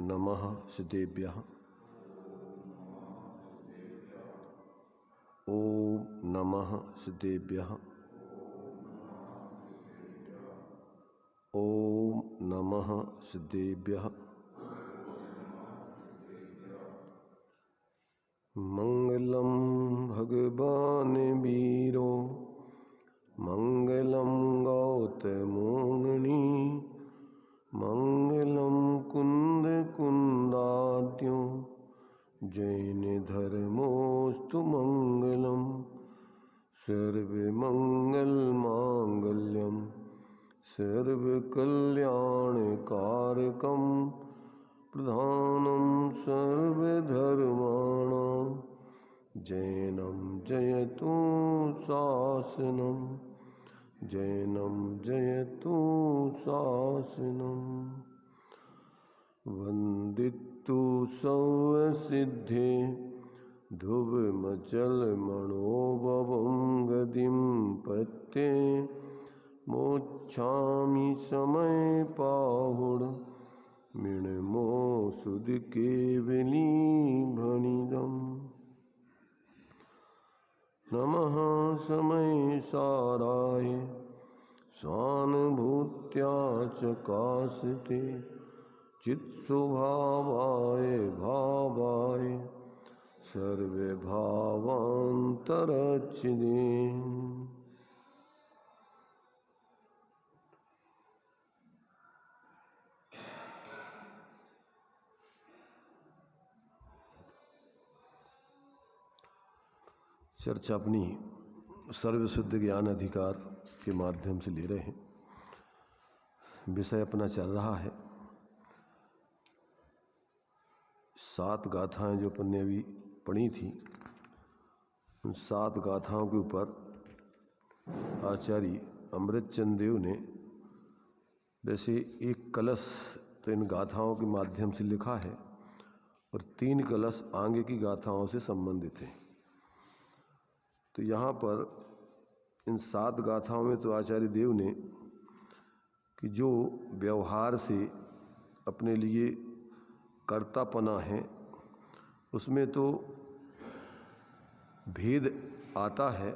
नमः सिद्धेभ्यः। ओम नमः सिद्धेभ्यः। ओम नमः सिद्धेभ्यः। मंगलम भगवान वीरो मंगलम गौतमोमुनि मंगलम कुंद कुंदाद्यो जैन धर्मोस्तु मंगलम सर्वमंगल मांगल्यम सर्वकल्याणकारकम प्रधानम सर्वधर्माणां जैनम जयतु शासनम जैनम जयतु शासनम। वंदितु सर्वसिद्धे ध्रुवमचलमणोभवं गतिं पत्ये मोक्षामि समय पाहुड मिणमो सुध केवली भणिदम्। नमः समय साराय स्वानुभूत्या चकाशिते चित्स्वभावाय भावाय सर्वभावान्तरच्छिदे। चर्चा अपनी सर्वसिद्ध ज्ञान अधिकार के माध्यम से ले रहे हैं। विषय अपना चल रहा है 7 गाथाएं जो अपन ने अभी पढ़ी थी। उन 7 गाथाओं के ऊपर आचार्य अमृतचंद देव ने वैसे एक कलश तो इन गाथाओं के माध्यम से लिखा है और 3 कलश आगे की गाथाओं से संबंधित हैं। तो यहाँ पर इन 7 गाथाओं में तो आचार्य देव ने कि जो व्यवहार से अपने लिए कर्तापना है उसमें तो भेद आता है,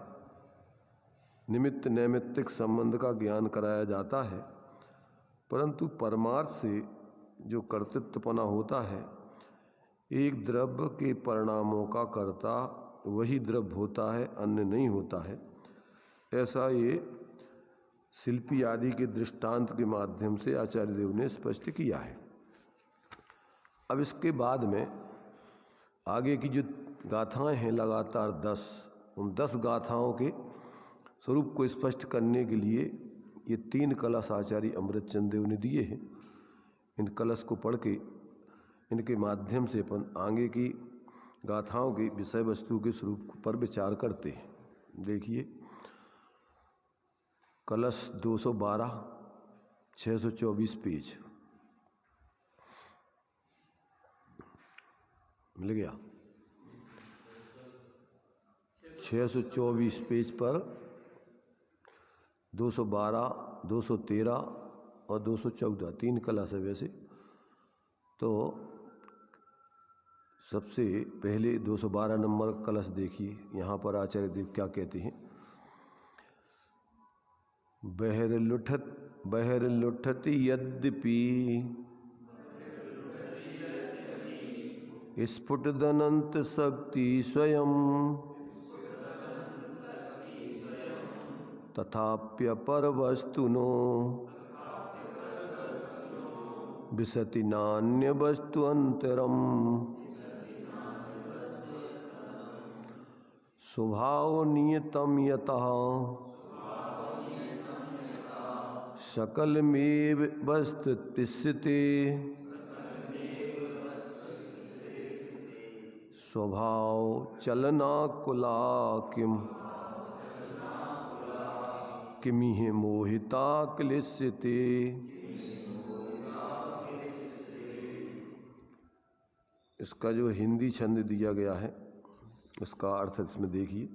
निमित्त नैमित्तिक संबंध का ज्ञान कराया जाता है, परंतु परमार्थ से जो कर्तृत्वपना होता है, एक द्रव्य के परिणामों का कर्ता वही द्रव्य होता है, अन्य नहीं होता है। ऐसा ये शिल्पी आदि के दृष्टांत के माध्यम से आचार्य देव ने स्पष्ट किया है। अब इसके बाद में आगे की जो गाथाएं हैं लगातार 10, उन 10 गाथाओं के स्वरूप को स्पष्ट करने के लिए ये 3 कलश आचार्य अमृतचंद देव ने दिए हैं। इन कलश को पढ़ के इनके माध्यम से अपन आगे की गाथाओं की विषय वस्तु के स्वरूप पर विचार करते हैं। देखिए कलश 212 624 पेज मिल गया। 624 पेज पर 212, 213 और 214 3 कलश है वैसे। तो सबसे पहले 212 नंबर कलश देखिए। यहाँ पर आचार्य देव क्या कहते हैं। बहर लुठत यद्यपि स्फुटदनंत शक्ति स्वयं तथाप्यपर वस्तुनो विशति नान्य वस्तु अंतरम। स्वभाव नियतम यतः सकलमेव वस्तुतिष्ठते स्वभाव चलनाकुला किमिह मोहिता क्लिश्यते। इसका जो हिंदी छंद दिया गया है उसका अर्थ इसमें देखिए।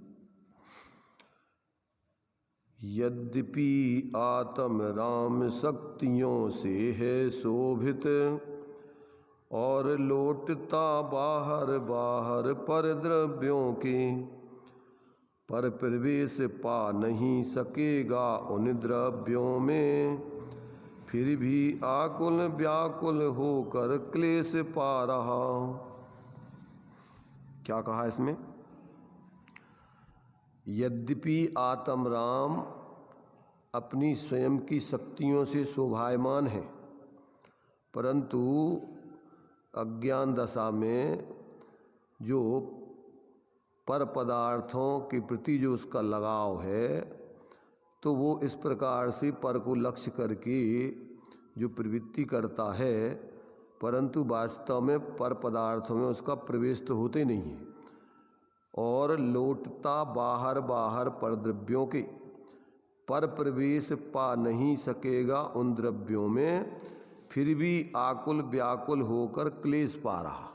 यद्यपि आत्म राम शक्तियों से है शोभित और लौटता बाहर बाहर पर द्रव्यों के, पर प्रवेश पा नहीं सकेगा उन द्रव्यों में, फिर भी आकुल व्याकुल होकर क्लेश पा रहा। क्या कहा इसमें? यद्यपि आत्मराम अपनी स्वयं की शक्तियों से शोभायमान है, परंतु अज्ञान दशा में जो पर पदार्थों के प्रति जो उसका लगाव है, तो वो इस प्रकार से पर को लक्ष्य करके जो प्रवृत्ति करता है, परंतु वास्तव में पर पदार्थों में उसका प्रवेश तो होते नहीं है। और लौटता बाहर बाहर पर द्रव्यों के, पर प्रवेश पा नहीं सकेगा उन द्रव्यों में, फिर भी आकुल व्याकुल होकर क्लेश पा रहा।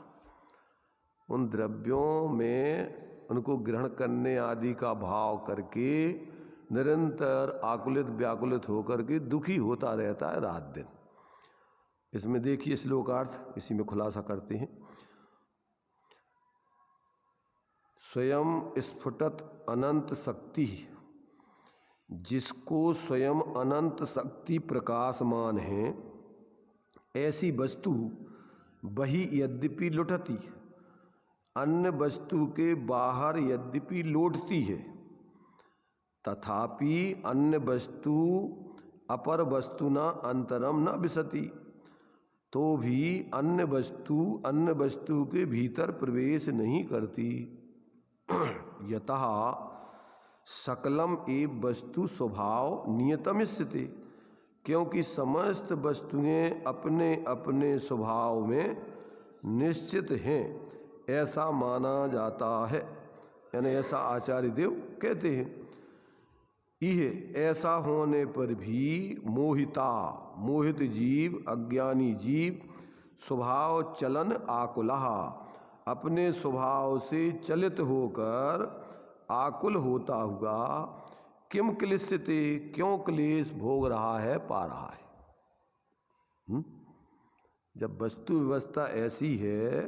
उन द्रव्यों में उनको ग्रहण करने आदि का भाव करके निरंतर आकुलित व्याकुलित होकर के दुखी होता रहता है रात दिन। इसमें देखिए श्लोकार्थ, इसी में खुलासा करते हैं। स्वयं स्फुटत अनंत शक्ति, जिसको स्वयं अनंत शक्ति प्रकाशमान है, ऐसी वस्तु वही यद्यपि लुटती, अन्य वस्तु के बाहर यद्यपि लौटती है, तथापि अन्य वस्तु अपर वस्तुना अंतरम न विशति, तो भी अन्य वस्तु के भीतर प्रवेश नहीं करती। यतः सकलम एव वस्तु स्वभाव नियतमिष्यते, क्योंकि समस्त वस्तुएं अपने अपने स्वभाव में निश्चित हैं, ऐसा माना जाता है। यानी ऐसा आचार्य देव कहते हैं। यह ऐसा होने पर भी मोहित जीव, अज्ञानी जीव स्वभाव चलन आकुलः, अपने स्वभाव से चलित होकर आकुल होता हुआ किम क्लिश्यते, क्यों क्लेश भोग रहा है, पा रहा है। जब वस्तु व्यवस्था ऐसी है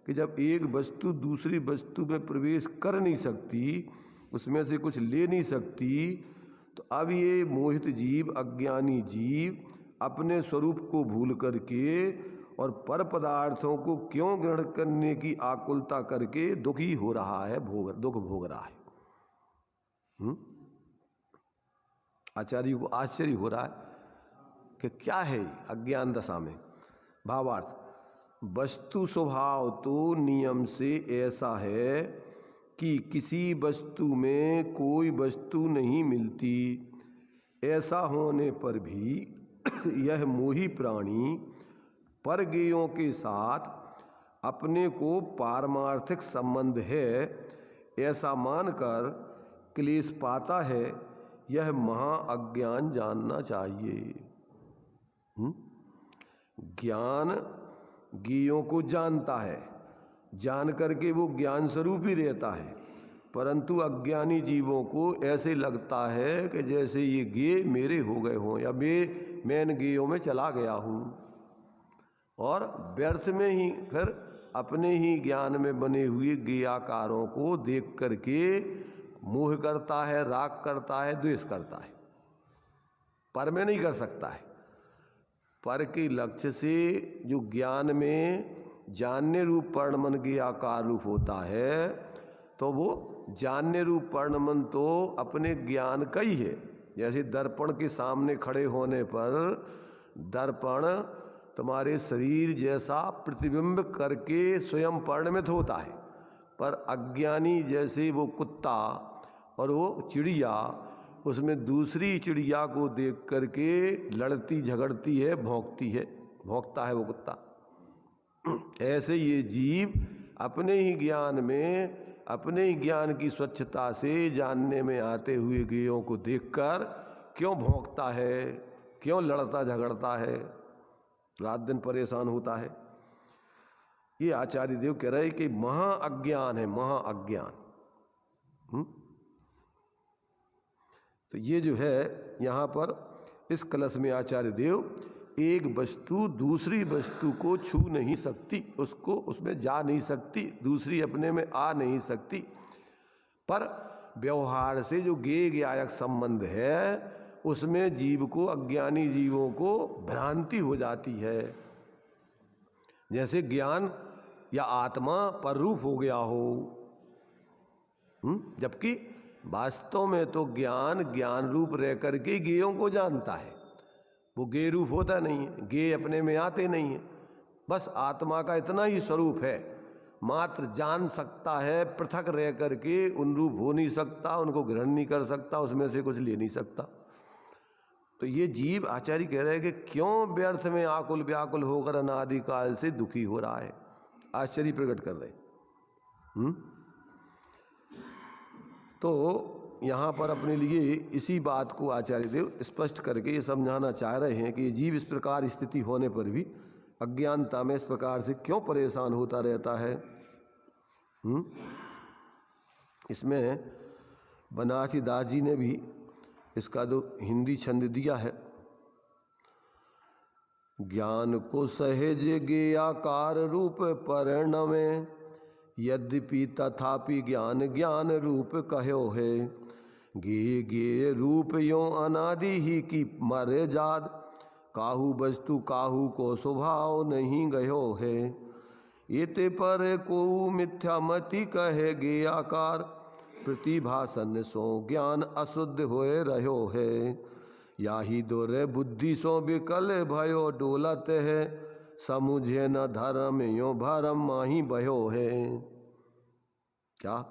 कि जब एक वस्तु दूसरी वस्तु में प्रवेश कर नहीं सकती, उसमें से कुछ ले नहीं सकती, तो अब ये मोहित जीव, अज्ञानी जीव अपने स्वरूप को भूल करके और पर पदार्थों को क्यों ग्रहण करने की आकुलता करके दुखी हो रहा है, दुख भोग रहा है। आचार्य को आश्चर्य हो रहा है कि क्या है अज्ञान दशा में। भावार्थ, वस्तु स्वभाव तो नियम से ऐसा है कि किसी वस्तु में कोई वस्तु नहीं मिलती। ऐसा होने पर भी यह मोही प्राणी परगेयों के साथ अपने को पारमार्थिक संबंध है ऐसा मानकर क्लेश पाता है। यह महा अज्ञान जानना चाहिए। ज्ञान ज्ञेयों को जानता है, जान करके वो ज्ञान स्वरूप ही रहता है, परंतु अज्ञानी जीवों को ऐसे लगता है कि जैसे ये ज्ञेय मेरे हो गए हों या मैं इन ज्ञेयों में चला गया हूँ, और व्यर्थ में ही फिर अपने ही ज्ञान में बने हुए ज्ञेयाकारों को देख करके मोह करता है, राग करता है, द्वेष करता है। पर में नहीं कर सकता है। पर के लक्ष्य से जो ज्ञान में जानने रूप पर्णमन ज्ञेयाकार रूप होता है, तो वो जानने रूप पर्णमन तो अपने ज्ञान का ही है। जैसे दर्पण के सामने खड़े होने पर दर्पण तुम्हारे शरीर जैसा प्रतिबिंब करके स्वयं परिणमित होता है, पर अज्ञानी जैसे वो कुत्ता और वो चिड़िया उसमें दूसरी चिड़िया को देख करके लड़ती झगड़ती है, भौंकता है वो कुत्ता। ऐसे ये जीव अपने ही ज्ञान में, अपने ही ज्ञान की स्वच्छता से जानने में आते हुए ज्ञेयों को देखकर क्यों भौंकता है, क्यों लड़ता झगड़ता है, रात दिन परेशान होता है। ये आचार्य देव कह रहे कि महा अज्ञान है, महा अज्ञान। तो ये जो है यहाँ पर इस कलश में आचार्य देव एक वस्तु दूसरी वस्तु को छू नहीं सकती, उसको उसमें जा नहीं सकती, दूसरी अपने में आ नहीं सकती। पर व्यवहार से जो ज्ञेय ज्ञायक संबंध है उसमें जीव को, अज्ञानी जीवों को भ्रांति हो जाती है। जैसे ज्ञान या आत्मा पर रूप हो गया हो, जबकि वास्तव में तो ज्ञान ज्ञान रूप रह करके ज्ञेयों को जानता है। वो ज्ञेय रूप होता नहीं है, ज्ञेय अपने में आते नहीं है। बस आत्मा का इतना ही स्वरूप है, मात्र जान सकता है, पृथक रह करके उन रूप हो नहीं सकता, उनको ग्रहण नहीं कर सकता, उसमें से कुछ ले नहीं सकता। तो ये जीव, आचार्य कह रहे हैं कि क्यों व्यर्थ में आकुल व्याकुल होकर अनादिकाल से दुखी हो रहा है, आश्चर्य प्रकट कर रहे। तो यहाँ पर अपने लिए इसी बात को आचार्य देव स्पष्ट करके ये समझाना चाह रहे हैं कि जीव इस प्रकार स्थिति होने पर भी अज्ञानता में इस प्रकार से क्यों परेशान होता रहता है। इसमें बनारसी दास जी ने भी इसका जो हिंदी छंद दिया है, ज्ञान को सहज ज्ञेयाकार रूप परिणमे, यद्यपि तथापि ज्ञान ज्ञान रूप कहो है। ज्ञेय ज्ञेय रूप यो अनादि ही की मरे जाद, काहू वस्तु काहू को स्वभाव नहीं गयो है। एते पर को मिथ्या मति कहे ज्ञेयाकार, प्रतिभासन सो ज्ञान अशुद्ध होए रहो है। याही दुर बुद्धि सो विकल भयो डोलत है, समुझे न धर्म यो भरम माही भयो है। क्या?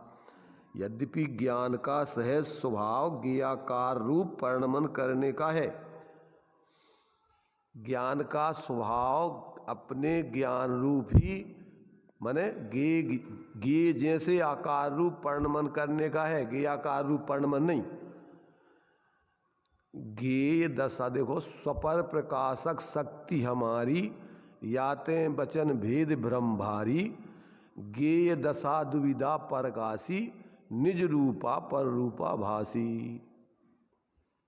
यद्यपि ज्ञान का सहज स्वभाव ज्ञेयाकार रूप परिणमन करने का है। ज्ञान का स्वभाव अपने ज्ञान रूप ही माने ज्ञेय जैसे आकार रूप परिणमन करने का है, ज्ञेयाकार रूप परिणमन नहीं। ज्ञेय दशा देखो, स्वपर प्रकाशक शक्ति हमारी, याते वचन भेद भ्रम भारी। ज्ञेय दशा दुविधा प्रकाशी, निज रूपा पर रूपा भासी।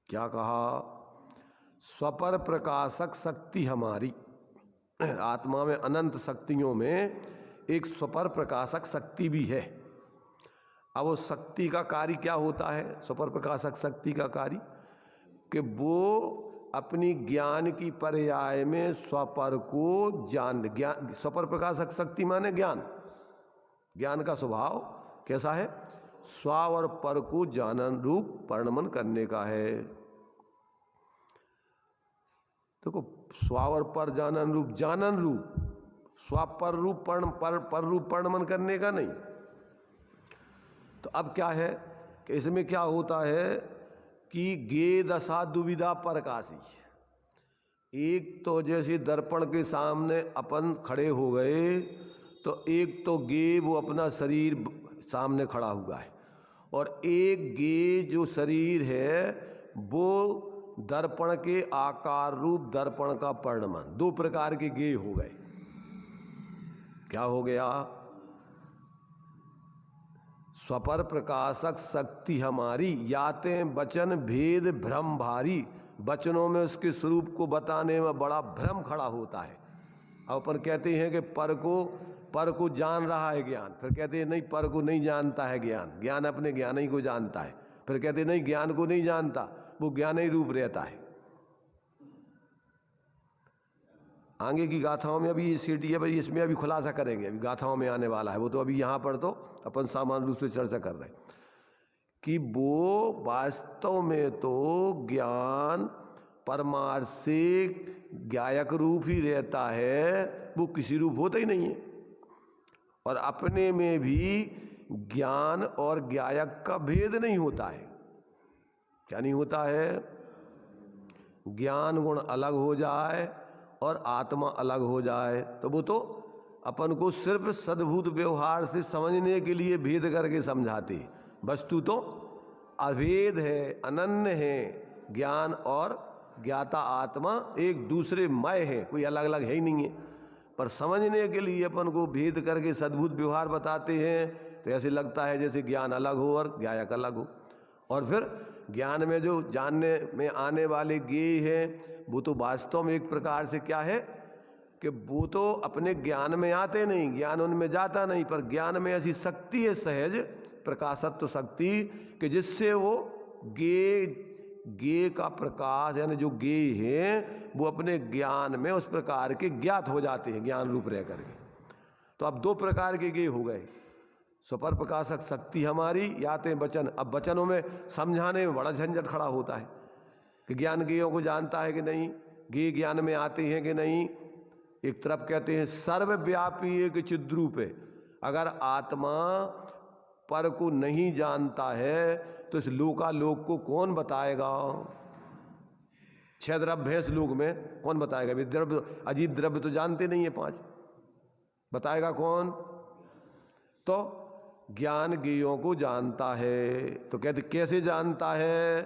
क्या कहा? स्वपर प्रकाशक शक्ति हमारी, आत्मा में अनंत शक्तियों में एक स्वपर प्रकाशक शक्ति भी है। अब वो शक्ति का कार्य क्या होता है? स्वपर प्रकाशक शक्ति का कार्य कि वो अपनी ज्ञान की पर्याय में स्वपर को ज्ञान स्वपर प्रकाशक शक्ति माने ज्ञान। ज्ञान का स्वभाव कैसा है? स्व और पर को जानन रूप परिणमन करने का है। देखो, स्व और पर जानन रूप, जानन रूप, स्व पर रूप पर रूप परिणमन करने का नहीं। तो अब क्या है कि इसमें क्या होता है कि ज्ञेय दशा दुविधा प्रकाशी। एक तो जैसे दर्पण के सामने अपन खड़े हो गए, तो एक तो ज्ञेय वो अपना शरीर सामने खड़ा हुआ है, और एक ज्ञेय जो शरीर है वो दर्पण के आकार रूप दर्पण का परिणमन। दो प्रकार के ज्ञेय हो गए। क्या हो गया? स्वपर प्रकाशक शक्ति हमारी, याते वचन भेद भ्रम भारी। वचनों में उसके स्वरूप को बताने में बड़ा भ्रम खड़ा होता है। अब अपन कहते हैं कि पर को जान रहा है ज्ञान, फिर कहते हैं नहीं, पर को नहीं जानता है ज्ञान, ज्ञान अपने ज्ञान ही को जानता है। फिर कहते हैं नहीं, ज्ञान को नहीं जानता, वो ज्ञान ही रूप रहता है। आगे की गाथाओं में अभी ये सीढ़ी है भाई, इसमें अभी खुलासा करेंगे, अभी गाथाओं में आने वाला है वो। तो अभी यहाँ पर तो अपन सामान्य रूप से चर्चा कर रहे हैं कि वो वास्तव में तो ज्ञान परमार्थ से ज्ञायक रूप ही रहता है, वो किसी रूप होता ही नहीं है। और अपने में भी ज्ञान और ज्ञायक का भेद नहीं होता है। क्या नहीं होता है? ज्ञान गुण अलग हो जाए और आत्मा अलग हो जाए तो वो तो अपन को सिर्फ सद्भूत व्यवहार से समझने के लिए भेद करके समझाते। वस्तु तो अभेद है, अनन्य है। ज्ञान और ज्ञाता आत्मा एक दूसरे मय है, कोई अलग अलग है ही नहीं है। पर समझने के लिए अपन को भेद करके सद्भूत व्यवहार बताते हैं, तो ऐसे लगता है जैसे ज्ञान अलग हो और ज्ञायक अलग हो। और फिर ज्ञान में जो जानने में आने वाले ज्ञेय हैं वो तो वास्तव में एक प्रकार से क्या है कि वो तो अपने ज्ञान में आते नहीं, ज्ञान उनमें जाता नहीं, पर ज्ञान में ऐसी शक्ति है, सहज प्रकाशत्व शक्ति, कि जिससे वो ज्ञेय का प्रकाश यानी जो ज्ञेय है वो अपने ज्ञान में उस प्रकार के ज्ञात हो जाते हैं, ज्ञान रूप रह करके। तो अब दो प्रकार के ज्ञेय हो गए, स्वपर प्रकाशक शक्ति हमारी, याते वचन। अब वचनों में समझाने में बड़ा झंझट खड़ा होता है कि ज्ञान ज्ञेयों को जानता है कि नहीं, ज्ञेय ज्ञान में आते हैं कि नहीं। एक तरफ कहते हैं सर्वव्यापी एक चिद्रूप है, अगर आत्मा पर को नहीं जानता है तो इस लोकालोक को कौन बताएगा? 6 द्रव्य है इस लोक में, कौन बताएगा? द्रव्य, अजीब द्रव्य तो जानते नहीं है 5, बताएगा कौन? तो ज्ञान ज्ञेयों को जानता है। तो कहते कैसे जानता है?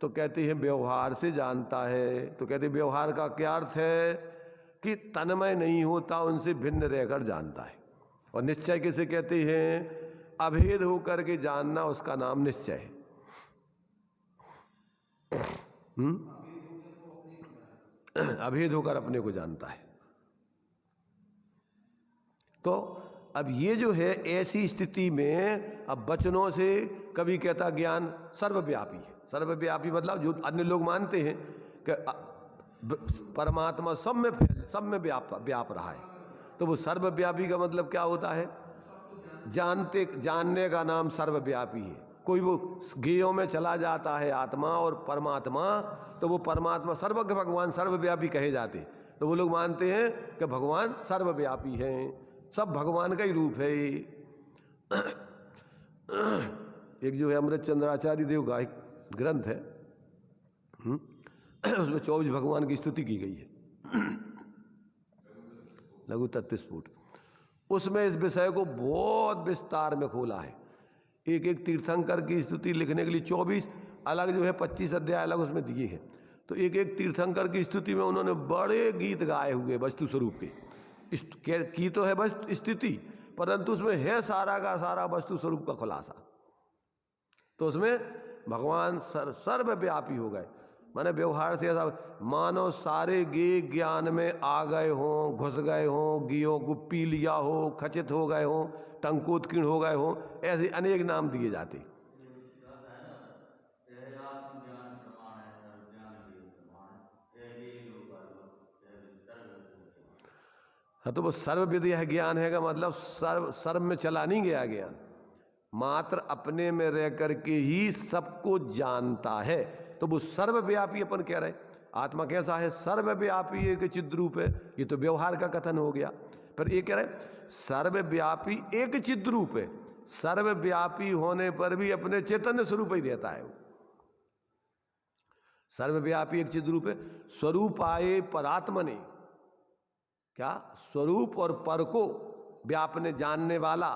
तो कहते हैं व्यवहार से जानता है। तो कहते व्यवहार का क्या अर्थ है? कि तन्मय नहीं होता, उनसे भिन्न रहकर जानता है। और निश्चय किसे कहते हैं? अभेद होकर के जानना, उसका नाम निश्चय है। अभेद होकर अपने को जानता है। तो अब ये जो है ऐसी स्थिति में अब वचनों से कभी कहता ज्ञान सर्वव्यापी है। सर्वव्यापी मतलब जो अन्य लोग मानते हैं कि परमात्मा सब में व्याप रहा है, तो वो सर्वव्यापी का मतलब क्या होता है? जानने का नाम सर्वव्यापी है। कोई वो ज्ञेयों में चला जाता है आत्मा और परमात्मा, तो वो परमात्मा सर्वज्ञ भगवान सर्वव्यापी कहे जाते। तो वो लोग मानते हैं कि भगवान सर्वव्यापी हैं, सब भगवान का ही रूप है। एक जो है अमृतचंद्राचार्य देव का एक ग्रंथ है, उसमें 24 भगवान की स्तुति की गई है, लघु तत्स्फुट। उसमें इस विषय को बहुत विस्तार में खोला है। एक एक तीर्थंकर की स्तुति लिखने के लिए 24 अलग जो है 25 अध्याय अलग उसमें दिए हैं। तो एक एक तीर्थंकर की स्तुति में उन्होंने बड़े गीत गाए हुए वस्तु स्वरूप के की तो है बस स्थिति, परंतु उसमें है सारा का सारा वस्तु स्वरूप का खुलासा। तो उसमें भगवान सर्वव्यापी हो गए। माने व्यवहार से ऐसा मानो सारे ज्ञेय ज्ञान में आ गए हों, घुस गए हों, ज्ञेयों को पी लिया हो, खचित हो गए हों, टंकोत्कीर्ण हो गए हों, ऐसे अनेक नाम दिए जाते। हाँ, तो वो सर्वविद यह ज्ञान है का मतलब सर्व में चला नहीं गया ज्ञान, मात्र अपने में रह करके ही सबको जानता है। तो वो सर्वव्यापी अपन कह रहे, आत्मा कैसा है? सर्वव्यापी एक चिद्रूप है। ये तो व्यवहार का कथन हो गया। पर ये कह रहे सर्वव्यापी एक चिद्रूप है, सर्वव्यापी होने पर भी अपने चैतन्य स्वरूप ही रहता है। सर्वव्यापी एक चिद्रूप है। स्वरूप आए परात्मने, क्या स्वरूप और पर को व्यापने जानने वाला,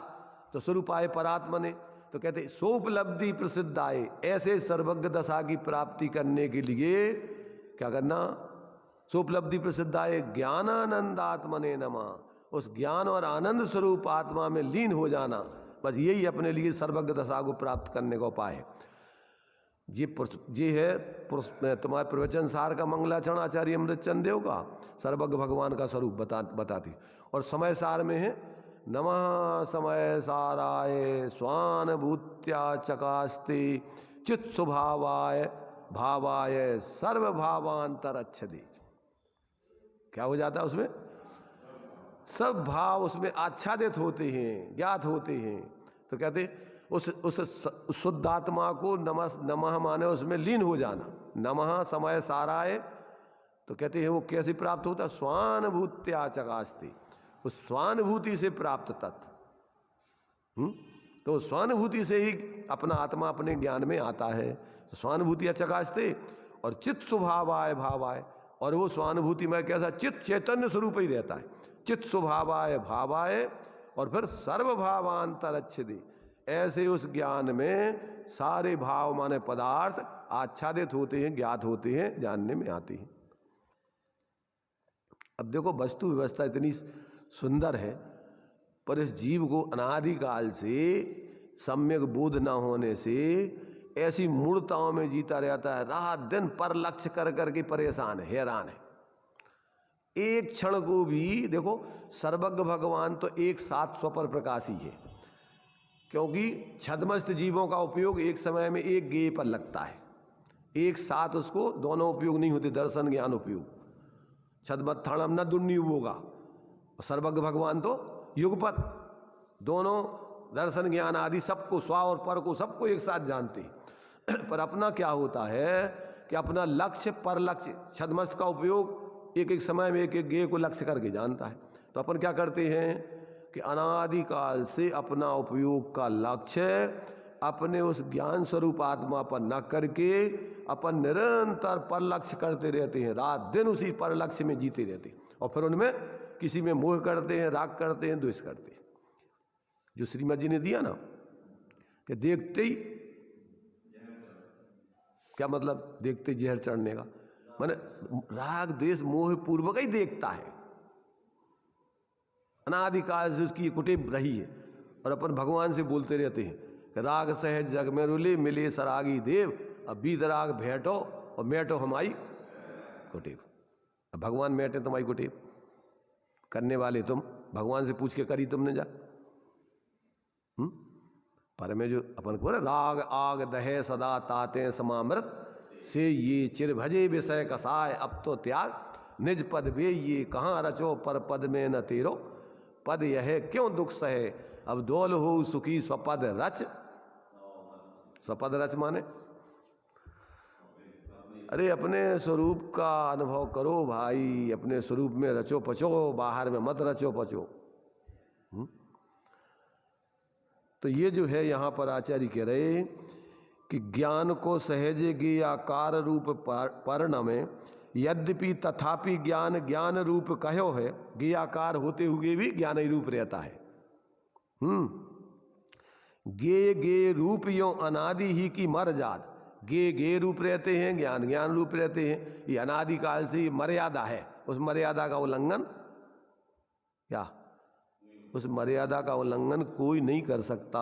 तो स्वरूप आए परात्मने। तो कहते सोपलब्धि प्रसिद्ध आए, ऐसे सर्वज्ञ दशा की प्राप्ति करने के लिए क्या करना? सोपलब्धि प्रसिद्ध आए ज्ञानानंद आत्मने नमः, उस ज्ञान और आनंद स्वरूप आत्मा में लीन हो जाना, बस यही अपने लिए सर्वज्ञ दशा को प्राप्त करने का उपाय है। ये है तुम्हारे प्रवचन सार का मंगलाचरण आचार्य अमृतचंद देव का, सर्वज्ञ भगवान का स्वरूप बताती। और समय सार में है नमः समय साराय स्वानुभूत्या चकास्ते चित स्वभावाय भावाय सर्वभावांतरच्छदे। क्या हो जाता है उसमें? सब भाव उसमें आच्छादित होते हैं, ज्ञात होते हैं। तो कहते उस शुद्ध आत्मा को नमः माने उसमें लीन हो जाना। नमः समय साराय, तो कहते हैं वो कैसे प्राप्त होता? स्वानुभूत्या चकास्ते, उस स्वानुभूति से प्राप्त तत्व। तो स्वानुभूति से ही अपना आत्मा अपने ज्ञान में आता है। तो स्वानुभूति चकास्ते और चित्त स्वभावाय भावाय, और वो स्वानुभूति में कैसा? चित्त चैतन्य स्वरूप ही रहता है। चित्त स्वभावाय भावाय और फिर सर्वभावांतरच्छदे, ऐसे उस ज्ञान में सारे भाव माने पदार्थ आच्छादित होते हैं, ज्ञात होते हैं, जानने में आते हैं। अब देखो वस्तु व्यवस्था इतनी सुंदर है, पर इस जीव को अनादिकाल से सम्यक बोध न होने से ऐसी मूर्ताओं में जीता रहता है, रात दिन पर लक्ष्य कर करके परेशान है, हैरान है। एक क्षण को भी देखो, सर्वज्ञ भगवान तो एक साथ स्वपर प्रकाशी है, क्योंकि छद्मस्त जीवों का उपयोग एक समय में एक गेय पर लगता है, एक साथ उसको दोनों उपयोग नहीं होते, दर्शन ज्ञान उपयोग। छद्मत्थाणम न दुर्नियु होगा, सर्वज्ञ भगवान तो युगपत, दोनों दर्शन ज्ञान आदि सबको, स्व और पर को सबको एक साथ जानते हैं। पर अपना क्या होता है कि अपना लक्ष्य पर लक्ष्य, छद्मस्त का उपयोग एक एक समय में एक एक गेय को लक्ष्य करके जानता है। तो अपन क्या करते हैं कि अनादिकाल से अपना उपयोग का लक्ष्य अपने उस ज्ञान स्वरूप आत्मा पर न करके अपन निरंतर पर लक्ष्य करते रहते हैं, रात दिन उसी पर लक्ष्य में जीते रहते हैं, और फिर उनमें किसी में मोह करते हैं, राग करते हैं, द्वेष करते हैं। जो श्रीमद जी ने दिया ना कि देखते ही, क्या मतलब देखते जहर चढ़ने का, माने राग द्वेष मोह पूर्वक ही देखता है, अनादिकाल से उसकी कुटेव रही है। और अपन भगवान से बोलते रहते हैं कि राग सहज जग में रुले, मिले सरागी देव, अब बीत राग भेंटो और मेटो हमारी कुटेव। अब भगवान मेटे तुम्हारी कुटेव, करने वाले तुम, भगवान से पूछ के करी तुमने जा। पर में जो अपन को राग आग दहे सदा ताते समामृत से ये चिर भजे विषय कसाय, अब तो त्याग निज पद वे ये कहाँ रचो, पर पद में न तेरो पद यह क्यों दुख सहे, अब दोल हो सुखी स्वपद रच। स्वपद रच माने अरे अपने स्वरूप का अनुभव करो भाई, अपने स्वरूप में रचो पचो, बाहर में मत रचो पचो। तो ये जो है यहाँ पर आचार्य कह रहे कि ज्ञान को सहजे गे आकार रूप पर्ण में, यद्यपि तथापि ज्ञान ज्ञान रूप कहो है, गे आकार होते हुए भी ज्ञान ही रूप रहता है। गे गे रूप यो अनादि ही की मर जात, गे गे रूप रहते हैं, ज्ञान ज्ञान रूप रहते हैं, ये अनादिकाल से मर्यादा है, उस मर्यादा का उल्लंघन, क्या उस मर्यादा का उल्लंघन कोई नहीं कर सकता।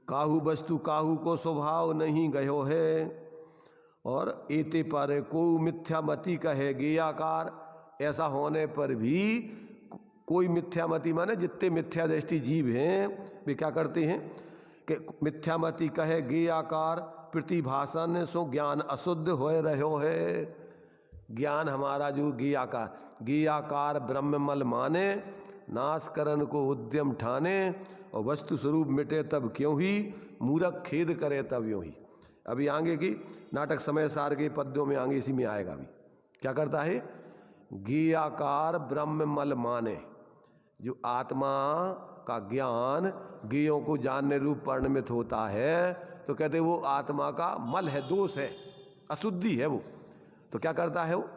काहू वस्तु काहू को स्वभाव नहीं गयो है, और एते पर को मिथ्यामति कहे गेयाकार, ऐसा होने पर भी कोई मिथ्यामति माने जितने मिथ्या दृष्टि जीव हैं वे क्या करते हैं कि मिथ्यामति कहे गेयाकार, प्रतिभाषण सो ज्ञान अशुद्ध हो रहो है। ज्ञान हमारा जो गेयाकार ब्रह्ममल माने, नाशकरण को उद्यम ठाने, और वस्तु स्वरूप मिटे तब क्यों ही, मूरख खेद करे तब यूं ही। अभी आगे की नाटक समय सार के पद्यों में आगे इसी में आएगा। अभी क्या करता है, गेयाकार ब्रह्ममल माने, जो आत्मा का ज्ञान गेयों को जानने रूप परिणमित होता है, तो कहते वो आत्मा का मल है, दोष है, अशुद्धि है वो। तो क्या करता है वो,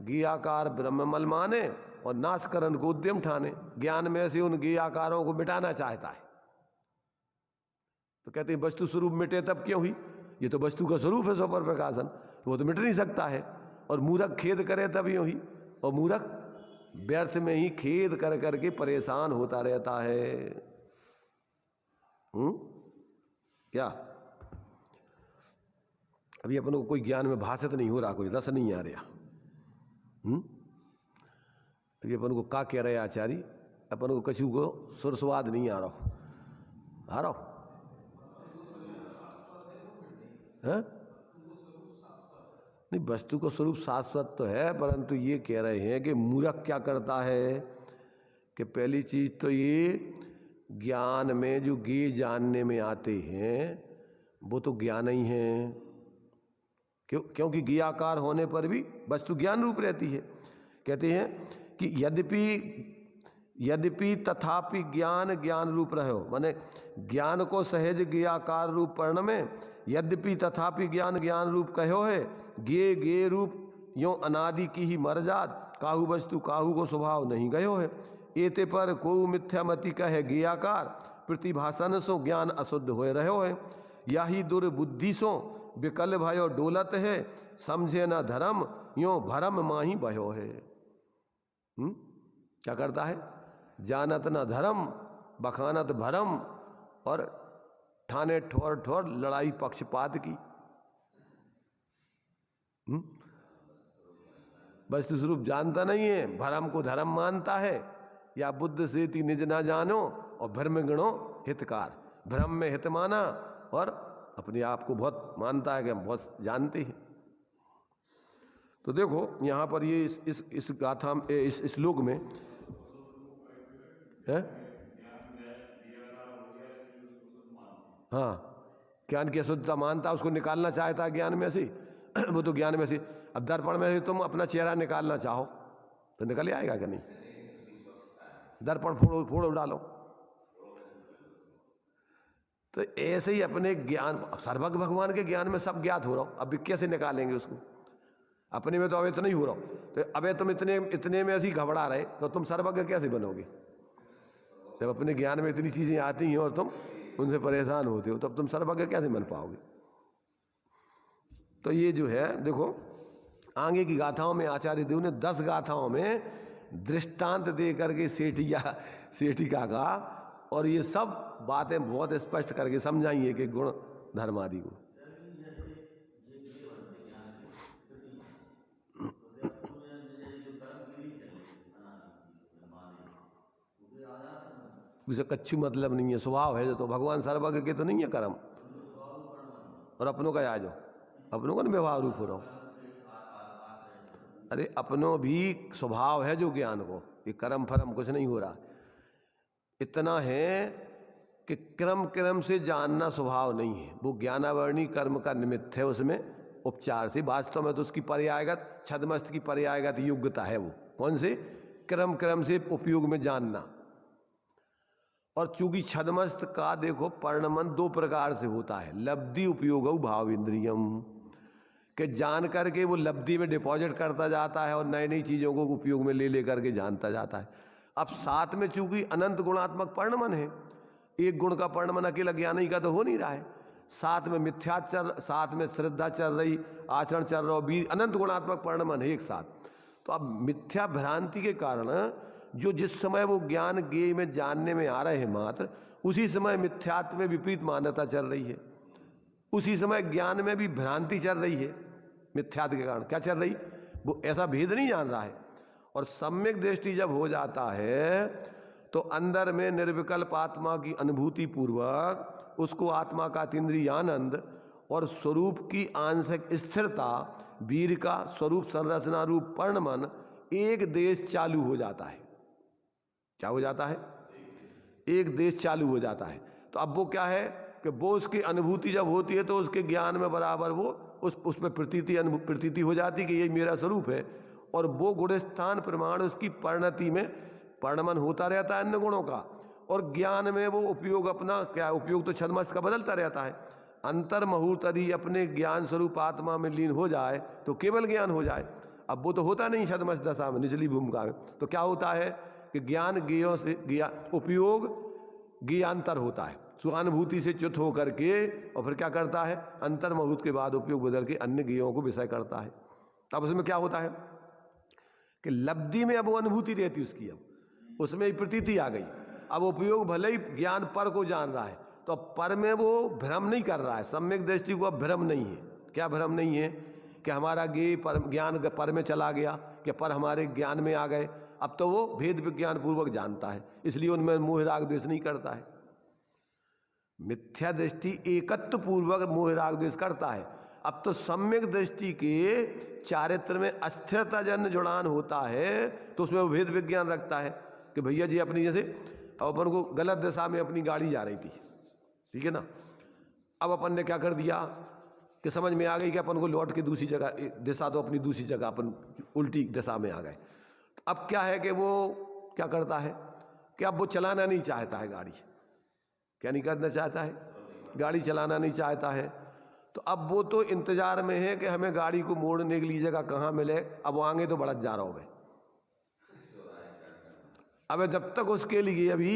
गेयाकार ब्रह्ममल माने और नाशकरण को उद्यम ठाने, ज्ञान में से उन गेयाकारों को मिटाना चाहता है। तो कहते हैं वस्तु स्वरूप मिटे तब क्यों हुई, ये तो वस्तु का स्वरूप है स्वपर प्रकाशन, वो तो मिट नहीं सकता है। और मूर्ख खेद करे तब यूं ही, और मूर्ख व्यर्थ में ही खेद कर करके परेशान होता रहता है। क्या अभी अपन को कोई ज्ञान में भाषित नहीं हो रहा, कोई रस नहीं आ रहा। अभी अपन को क्या कह रहे आचार्य, अपन को कछु को सुर स्वाद नहीं आ रहा है? नहीं, वस्तु का स्वरूप शाश्वत तो है, परंतु ये कह रहे हैं कि मूर्ख क्या करता है कि पहली चीज तो ये ज्ञान में जो गे जानने में आते हैं वो तो ज्ञान ही है, क्योंकि ज्ञाकार होने पर भी वस्तु ज्ञान रूप रहती है। कहते हैं कि यद्यपि तथापि ज्ञान ज्ञान रूप रहो, माने ज्ञान को सहज ज्ञाकार रूप पर्ण में, यद्यपि तथापि ज्ञान ज्ञान रूप कहो है, गे गे रूप यो अनादि की ही मर जात, काहू वस्तु काहू को स्वभाव नहीं गयो है। एते पर को मिथ्यामति कहे ज्ञाकार, प्रतिभाषण सो ज्ञान अशुद्ध हो रहो है। यही दुर्बुद्धि सो विकल भयो डोलत है, समझे न धर्म यो भरम माही भयो है। क्या करता है, जानत न धर्म बखानत भरम, और ठाने ठोर ठोर लड़ाई पक्षपात की। वस्तु स्वरूप जानता नहीं है, भरम को धर्म मानता है। या बुद्ध से ती निज ना जानो और भ्रम गणो हितकार। भ्रम में हित माना और अपने आप को बहुत मानता है कि हम बहुत जानते हैं। तो देखो यहाँ पर ये इस गाथा में, इस श्लोक में है, हाँ, ज्ञान की अशुद्धता मानता, उसको निकालना चाहता है ज्ञान में से। वो तो ज्ञान में से, अब दर्पण में से तुम अपना चेहरा निकालना चाहो तो निकल आएगा क्या? नहीं, दर्पण फोड़ो डालो। तो ऐसे ही अपने ज्ञान, सर्वज्ञ भगवान के ज्ञान में सब ज्ञात हो रहा हो, अब कैसे निकालेंगे उसको? अपने में तो अवे तो नहीं हो रहा हो, तो अबे तुम इतने में ऐसी घबरा रहे तो तुम सर्वज्ञ कैसे बनोगे? जब अपने ज्ञान में इतनी चीजें आती हैं और तुम उनसे परेशान होते हो, तब तुम सर्वज्ञ कैसे बन पाओगे? तो ये जो है देखो, आगे की गाथाओं में आचार्य देव ने 10 गाथाओं में दृष्टांत दे करके सेठिका का और ये सब बातें बहुत स्पष्ट करके समझाई है कि गुण धर्म आदि को। उसे कच्छु मतलब नहीं है, स्वभाव है जो, तो भगवान सर्वज्ञ के तो नहीं है कर्म, और अपनों का याजो, अपनों का व्यवहार रूप हो रहा हो। अरे अपनों भी स्वभाव है जो ज्ञान को, ये कर्म फरम कुछ नहीं हो रहा। इतना है कि क्रम से जानना स्वभाव नहीं है, वो ज्ञानावरणी कर्म का निमित्त है, उसमें उपचार से। वास्तव में तो उसकी पर्यायगत, छदमस्त की पर्यायगत योग्यता है वो। कौन से? क्रम से उपयोग में जानना। और चूंकि छदमस्त का देखो पर्णमन 2 प्रकार से होता है, लब्धि उपयोग भाव इंद्रियम, कि जान करके वो लब्धि में डिपॉजिट करता जाता है और नई नई चीज़ों को उपयोग में ले करके जानता जाता है। अब साथ में चूंकि अनंत गुणात्मक पर्णमन है, एक गुण का पर्णमन अकेला ज्ञान ही का तो हो नहीं रहा है, साथ में मिथ्याचर, साथ में श्रद्धा चल रही, आचरण चल रहा, भी अनंत गुणात्मक पर्णमन है एक साथ। तो अब मिथ्या भ्रांति के कारण जो जिस समय वो ज्ञान ज्ञेय में जानने में आ रहे हैं मात्र, उसी समय मिथ्यात्व में विपरीत मान्यता चल रही है, उसी समय ज्ञान में भी भ्रांति चल रही है। मिथ्यात्व के कारण क्या चल रही? वो ऐसा भेद नहीं जान रहा है। और सम्यक दृष्टि जब हो जाता है तो अंदर में निर्विकल्प आत्मा की अनुभूति पूर्वक उसको आत्मा का अतीन्द्रिय आनंद और स्वरूप की आंशिक स्थिरता, वीर का स्वरूप संरचना रूप पर्णमन एक देश चालू हो जाता है। क्या हो जाता है? एक देश चालू हो जाता है। तो अब वो क्या है कि वो उसकी अनुभूति जब होती है तो उसके ज्ञान में बराबर वो उसमें प्रतीति हो जाती कि ये मेरा स्वरूप है, और वो गुणस्थान प्रमाण उसकी परिणति में पर्णमन होता रहता है अन्य गुणों का, और ज्ञान में वो उपयोग अपना क्या उपयोग तो छदमस्त का बदलता रहता है। अंतर मुहूर्तरी अपने ज्ञान स्वरूप आत्मा में लीन हो जाए तो केवल ज्ञान हो जाए। अब वो तो होता नहीं छदमस्त दशा में, निचली भूमिका में। तो क्या होता है कि ज्ञान ज्ञेयों से उपयोग ज्ञानांतर होता है, स्वानुभूति से च्युत होकर के, और फिर क्या करता है? अंतर मुहूर्त के बाद उपयोग बदल के अन्य ज्ञेयों को विषय करता है। तब उसमें क्या होता है कि लब्धि में अब वो अनुभूति रहती उसकी, अब उसमें ही प्रतीति आ गई। अब उपयोग भले ही ज्ञान पर को जान रहा है, तो अब पर में वो भ्रम नहीं कर रहा है। सम्यक दृष्टि को अब भ्रम नहीं है। क्या भ्रम नहीं है? कि हमारा ज्ञान पर में चला गया, कि पर हमारे ज्ञान में आ गए। अब तो वो भेद विज्ञान पूर्वक जानता है, इसलिए उनमें मोह राग द्वेष नहीं करता है। मिथ्या दृष्टि एकत्व पूर्वक मोह राग द्वेष करता है। अब तो सम्यक दृष्टि के चारित्र में अस्थिरता जन्य जुड़ान होता है, तो उसमें वो भेद विज्ञान रखता है कि भैया जी अपनी, जैसे अपन को गलत दिशा में अपनी गाड़ी जा रही थी, ठीक है ना, अब अपन ने क्या कर दिया कि समझ में आ गई कि अपन को लौट के दूसरी जगह, दिशा तो अपनी दूसरी जगह, अपन उल्टी दिशा में आ गए। तो अब क्या है कि वो क्या करता है कि अब वो चलाना नहीं चाहता है गाड़ी। क्या नहीं करना चाहता है? गाड़ी चलाना नहीं चाहता है। तो अब वो तो इंतजार में है कि हमें गाड़ी को मोड़ने के लिए जगह कहाँ मिले। अब वो आगे तो बढ़त जा रहा होगा। अब जब तक उसके लिए अभी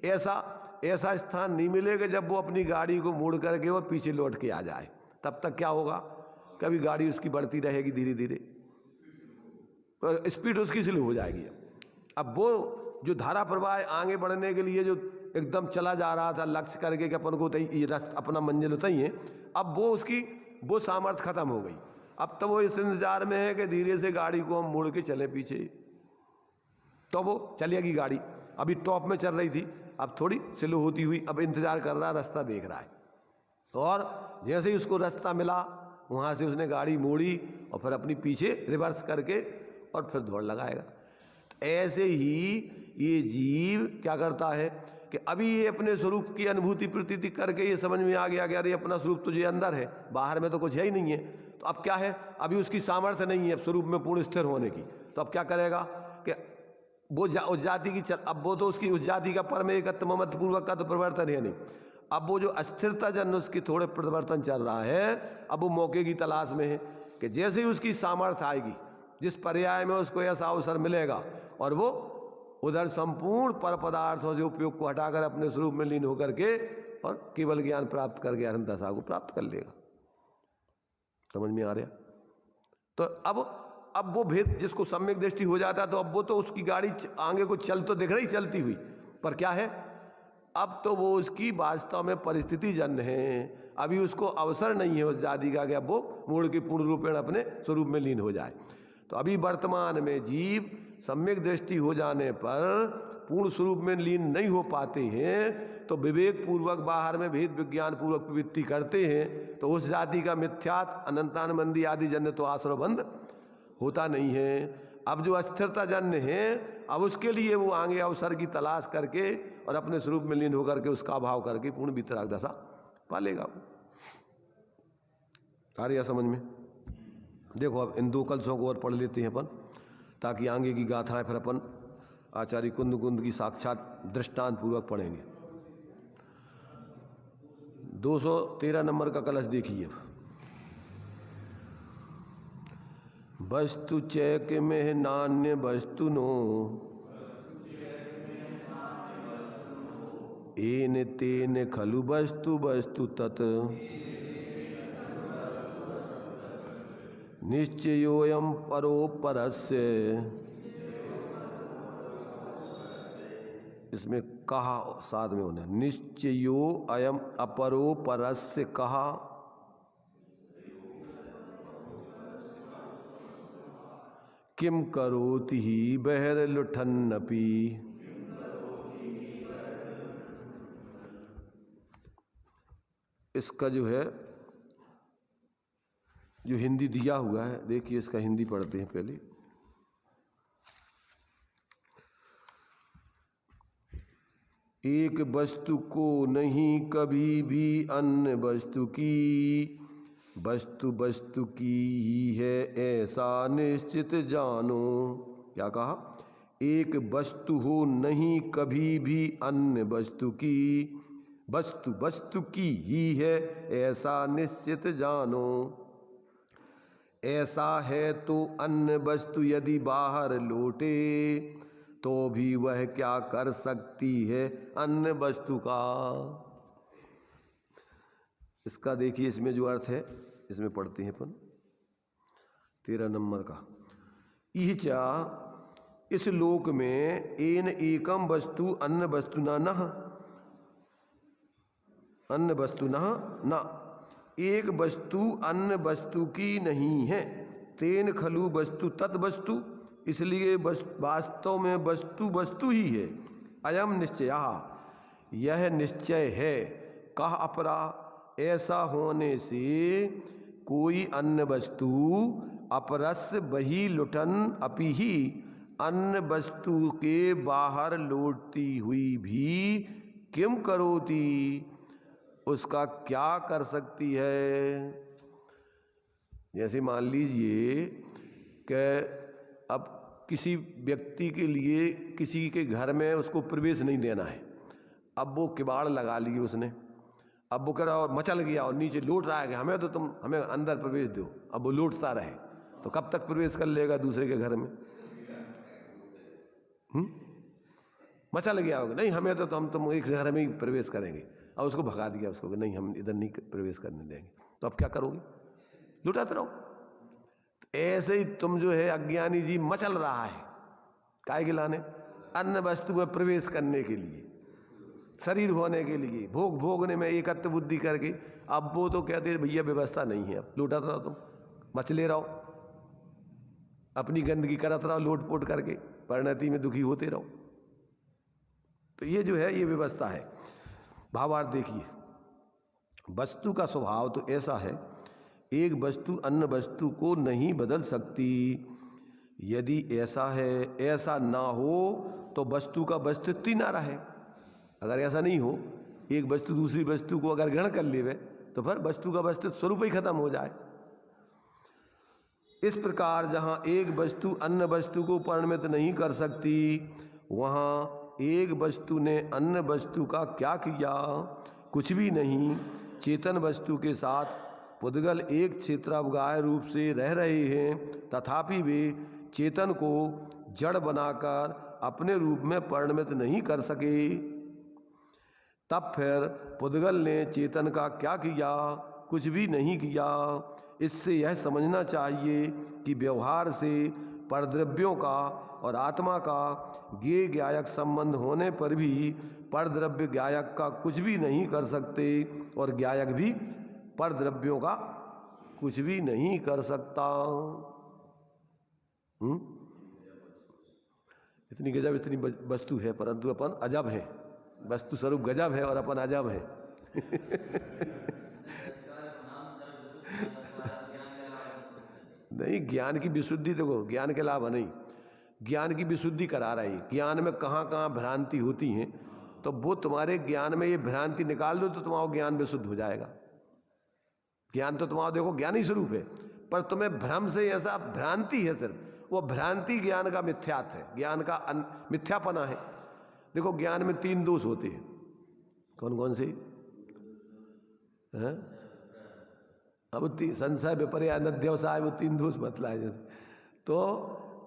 ऐसा स्थान नहीं मिलेगा जब वो अपनी गाड़ी को मोड़ करके और पीछे लौट के आ जाए, तब तक क्या होगा? कभी गाड़ी उसकी बढ़ती रहेगी धीरे धीरे, और स्पीड उसकी स्लो हो जाएगी। अब वो जो धारा प्रवाह आगे बढ़ने के लिए जो एकदम चला जा रहा था लक्ष्य करके कि अपन को ये रास्ता अपना मंजिल उतई है, अब वो उसकी वो सामर्थ्य खत्म हो गई। अब तो वो इस इंतजार में है कि धीरे से गाड़ी को हम मोड़ के चले पीछे, तो वो चलेगी गाड़ी। अभी टॉप में चल रही थी, अब थोड़ी स्लो होती हुई अब इंतजार कर रहा, रास्ता देख रहा है, और जैसे ही उसको रास्ता मिला वहाँ से उसने गाड़ी मोड़ी और फिर अपनी पीछे रिवर्स करके और फिर दौड़ लगाएगा। ऐसे ही ये जीव क्या करता है कि अभी ये अपने स्वरूप की अनुभूति प्रतीति करके ये समझ में आ गया कि अरे अपना स्वरूप तो ये अंदर है, बाहर में तो कुछ है ही नहीं है। तो अब क्या है, अभी उसकी सामर्थ्य नहीं है अब स्वरूप में पूर्ण स्थिर होने की। तो अब क्या करेगा कि वो उस जाति की अब वो तो उसकी उस जाति का परम एकत्व ममत्व पूर्वक का तो परिवर्तन है नहीं। अब वो जो अस्थिरता जन उसकी थोड़े परिवर्तन चल रहा है, अब वो मौके की तलाश में है कि जैसे ही उसकी सामर्थ्य आएगी, जिस पर्याय में उसको ऐसा अवसर मिलेगा, और वो उधर संपूर्ण पर पदार्थों से उपयोग को हटाकर अपने स्वरूप में लीन होकर के और केवल ज्ञान प्राप्त करके अनंत दशा को प्राप्त कर लेगा। समझ में आ रहा? तो अब वो भेद जिसको सम्यक दृष्टि हो जाता है, तो अब वो तो उसकी गाड़ी आगे को चल तो दिख रही चलती हुई, पर क्या है, अब तो वो उसकी वास्तव में परिस्थिति जन्य है। अभी उसको अवसर नहीं है उस जाति का कि अब वो मूल के पूर्ण रूपेण अपने स्वरूप में लीन हो जाए। तो अभी वर्तमान में जीव सम्यक दृष्टि हो जाने पर पूर्ण स्वरूप में लीन नहीं हो पाते हैं, तो विवेक पूर्वक बाहर में भेद विज्ञान पूर्वक प्रवृत्ति करते हैं, तो उस जाति का मिथ्यात अनंतानुबंधी आदि जन्य तो आश्रयबंध होता नहीं है। अब जो अस्थिरता जन्य है, अब उसके लिए वो आगे अवसर की तलाश करके और अपने स्वरूप में लीन होकर के उसका अभाव करके पूर्ण वितराग दशा पालेगा। आ रही है समझ में? देखो अब इन दो कलशों को और पढ़ लेते हैं अपन, ताकि आगे की गाथाएं फिर अपन आचार्य कुंद कुंद की साक्षात दृष्टांत पूर्वक पढ़ेंगे। 213 नंबर का कलश देखिए। वस्तु चैक में नान्य वस्तु नो, एन तेन खलु वस्तु वस्तु तत्, निश्चयोऽयं परोपरस्य। इसमें कहा साथ में होना, निश्चयो अयम अपरोपरस्य कहा, किम करोति ही बहिर्लुठन्नपि। इसका जो है जो हिंदी दिया हुआ है, देखिए इसका हिंदी पढ़ते हैं पहले। एक वस्तु को नहीं कभी भी अन्य वस्तु की, वस्तु वस्तु की ही है ऐसा निश्चित जानो। क्या कहा? एक वस्तु हो नहीं कभी भी अन्य वस्तु की, वस्तु वस्तु की ही है ऐसा निश्चित जानो। ऐसा है तो अन्य वस्तु यदि बाहर लौटे, तो भी वह क्या कर सकती है अन्य वस्तु का। इसका देखिए इसमें जो अर्थ है, इसमें पढ़ते हैं अपन 13 नंबर का। इहचा इस लोक में एन एकम वस्तु अन्य वस्तु न अन्य वस्तु न, एक वस्तु अन्य वस्तु की नहीं है। तेन खलु वस्तु तत् वस्तु, इसलिए वास्तव में वस्तु वस्तु ही है। अयम निश्चय, यह निश्चय है। कह अपरा, ऐसा होने से कोई अन्य वस्तु अपरस्य बही लुठन अपि ही, अन्य वस्तु के बाहर लौटती हुई भी किम करोति, उसका क्या कर सकती है। जैसे मान लीजिए कि अब किसी व्यक्ति के लिए किसी के घर में उसको प्रवेश नहीं देना है, अब वो किवाड़ लगा लिए उसने, अब वो कह रहा और मचल गया और नीचे लौट रहा है कि हमें अंदर प्रवेश दो। अब वो लौटता रहे तो कब तक प्रवेश कर लेगा दूसरे के घर में? मचल गया होगा, नहीं हमें तो हम तुम एक घर में ही प्रवेश करेंगे। अब उसको भगा दिया उसको कि नहीं हम इधर नहीं प्रवेश करने देंगे, तो अब क्या करोगे? लुटाते रहो। ऐसे ही तुम जो है अज्ञानी जी मचल रहा है, काय के लाने? अन्य वस्तु में प्रवेश करने के लिए, शरीर होने के लिए, भोग भोगने में एकत्व बुद्धि करके। अब वो तो कहते भैया व्यवस्था नहीं है, अब लूटत रहो, तुम मचले रहो, अपनी गंदगी करत रहो, लोट पोट करके परिणति में दुखी होते रहो। तो ये जो है ये व्यवस्था है। भावार्थ देखिए, वस्तु का स्वभाव तो ऐसा है, एक वस्तु अन्य वस्तु को नहीं बदल सकती। यदि ऐसा है, ऐसा ना हो तो वस्तु का अस्तित्व ही ना रहे। अगर ऐसा नहीं हो, एक वस्तु दूसरी वस्तु को अगर ग्रहण कर लेवे तो फिर वस्तु का अस्तित्व स्वरूप ही खत्म हो जाए। इस प्रकार जहाँ एक वस्तु अन्य वस्तु को परिणमित नहीं कर सकती, वहाँ एक वस्तु ने अन्य वस्तु का क्या किया? कुछ भी नहीं। चेतन वस्तु के साथ पुद्गल एक क्षेत्रावगाह रूप से रह रहे हैं, तथापि वे चेतन को जड़ बनाकर अपने रूप में परिणमित नहीं कर सके। तब फिर पुद्गल ने चेतन का क्या किया? कुछ भी नहीं किया। इससे यह समझना चाहिए कि व्यवहार से परद्रव्यों का और आत्मा का ज्ञेय ज्ञायक संबंध होने पर भी परद्रव्य ज्ञायक का कुछ भी नहीं कर सकते और ज्ञायक भी परद्रव्यों का कुछ भी नहीं कर सकता। इतनी गजब इतनी वस्तु है, परंतु अपन अजब है। वस्तु स्वरूप गजब है और अपन अजब है। नहीं, ज्ञान की विशुद्धि देखो, ज्ञान के लाभ नहीं, ज्ञान की विशुद्धि करा रही। ज्ञान में कहाँ कहाँ भ्रांति होती हैं, तो वो तुम्हारे ज्ञान में ये भ्रांति निकाल दो तो तुम्हारा ज्ञान विशुद्ध हो जाएगा। ज्ञान तो तुम्हारा देखो ज्ञान ही स्वरूप है, पर तुम्हें भ्रम से ऐसा भ्रांति है, सिर्फ वो भ्रांति ज्ञान का मिथ्यात्व है, ज्ञान का मिथ्यापना है। देखो ज्ञान में 3 दोष होते हैं। कौन कौन से हैं? अब संशय विपर्य अनध्यवसाय, वो 3 दोष बतलाए जैसे। तो